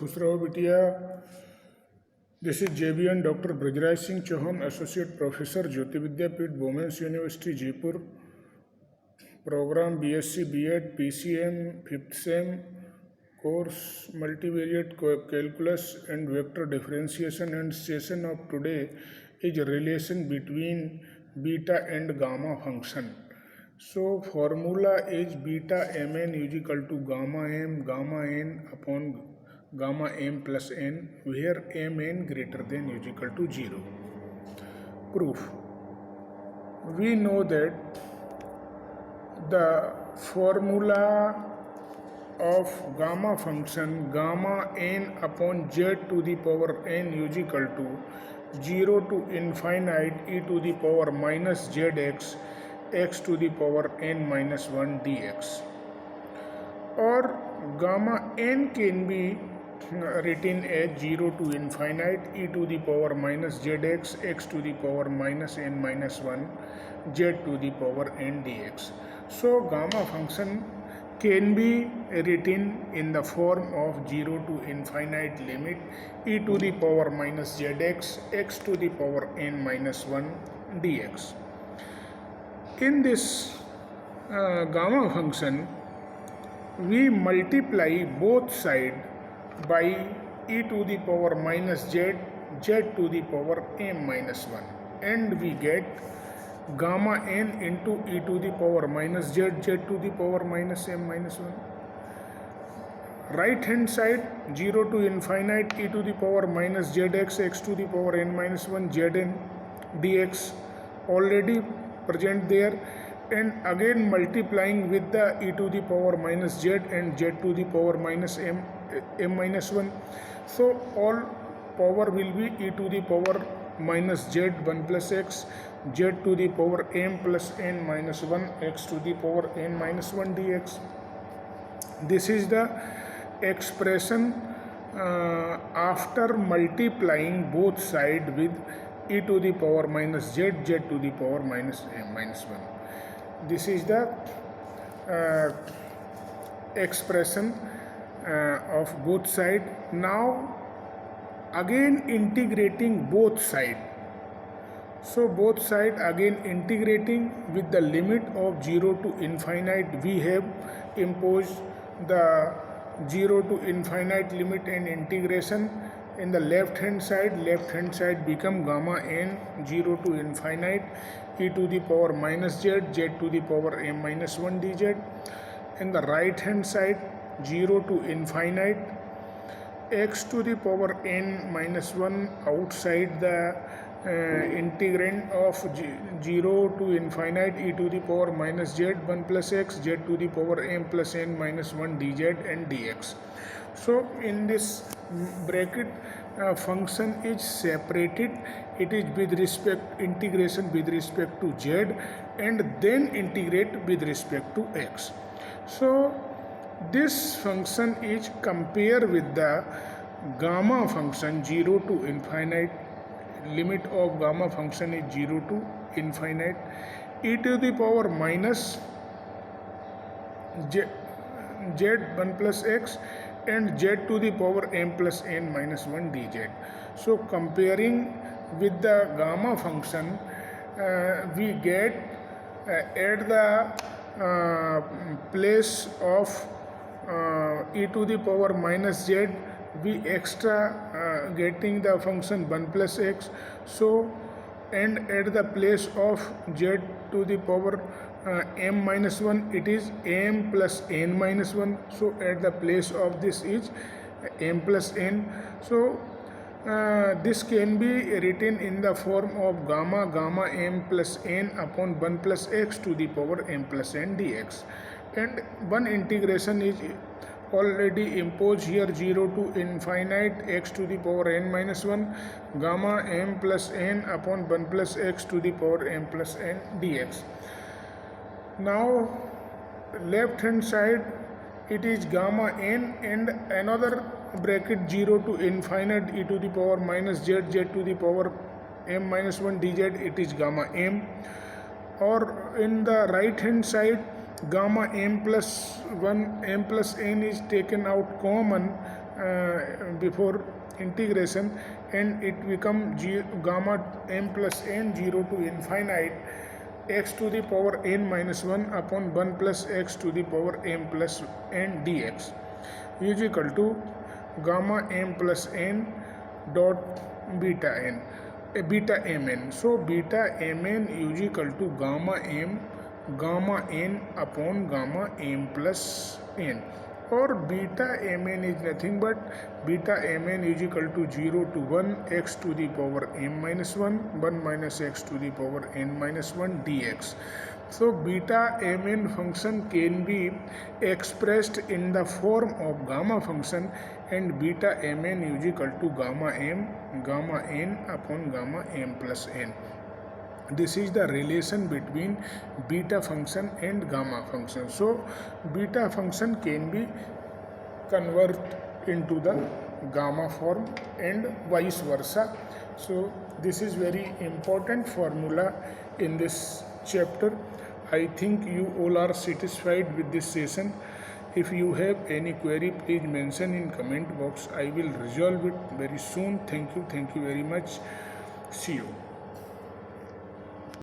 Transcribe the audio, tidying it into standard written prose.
खुश रहो बिटिया। This is JBN doctor Brajraj Singh Chauhan, associate professor, Jyoti Vidyapeeth, women's university Jaipur. Program BSc B.Ed PCM 5th sem, course multivariate calculus and vector differentiation, and session of today is relation between beta and gamma function. So formula is beta mn is equal to gamma m gamma n upon gamma m plus n, where mn greater than is equal to 0. Proof. We know that the formula of gamma function gamma n upon z to the power n is equal to 0 to infinite e to the power minus zx x to the power n minus 1 dx, or gamma n can be written as 0 to infinite e to the power minus zx x to the power minus n minus 1 z to the power n dx. So gamma function can be written in the form of 0 to infinite limit e to the power minus zx x to the power n minus 1 dx. In this gamma function, we multiply both sides by e to the power minus z, z to the power m minus 1, and we get gamma n into e to the power minus z, z to the power minus m minus 1. Right hand side 0 to infinite e to the power minus zx x to the power n minus 1 zn dx already present there, and again multiplying with the e to the power minus z and z to the power minus m minus 1. So all power will be e to the power minus z 1 plus x, z to the power m plus n minus 1 x to the power n minus 1 dx. This is the expression after multiplying both sides with e to the power minus z, z to the power minus m minus 1. This is the expression of both sides. Now again integrating both sides. So both sides again integrating with the limit of 0 to infinite, we have imposed the 0 to infinite limit and integration. In the left hand side become gamma n 0 to infinite e to the power minus z, z to the power m minus 1 dz. In the right hand side 0 to infinite x to the power n minus 1 outside the integrand of 0 to infinite e to the power minus z 1 plus x, z to the power m plus n minus 1 dz and dx. So in this bracket function is separated. It is with respect integration with respect to z and then integrate with respect to x. So this function is compared with the gamma function 0 to infinite. Limit of gamma function is 0 to infinite e to the power minus z 1 plus x and z to the power m plus n minus 1 dz. So comparing with the gamma function, we get at the place of e to the power minus z, we extra getting the function 1 plus x. So and at the place of z to the power m minus 1, it is m plus n minus 1. So at the place of this is m plus n. So this can be written in the form of gamma m plus n upon 1 plus x to the power m plus n dx. And one integration is already imposed here, 0 to infinite x to the power n minus 1 gamma m plus n upon 1 plus x to the power m plus n dx. Now left hand side it is gamma n and another bracket 0 to infinite e to the power minus z, z to the power m minus 1 dz, it is gamma m. Or in the right hand side gamma m plus 1 m plus n is taken out common before integration, and it become gamma m plus n 0 to infinite x to the power n minus 1 upon 1 plus x to the power m plus n dx is equal to gamma m plus n dot beta n, beta mn. So beta mn is equal to gamma n upon gamma m plus n, or beta mn is nothing but beta mn is equal to 0 to 1 x to the power m minus 1 minus x to the power n minus 1 dx. So beta mn function can be expressed in the form of gamma function, and beta mn is equal to gamma n upon gamma m plus n. This is the relation between beta function and gamma function. So beta function can be converted into the gamma form and vice versa. So this is very important formula in this chapter. I think you all are satisfied with this session. If you have any query, please mention in comment box. I will resolve it very soon. Thank you very much. See you.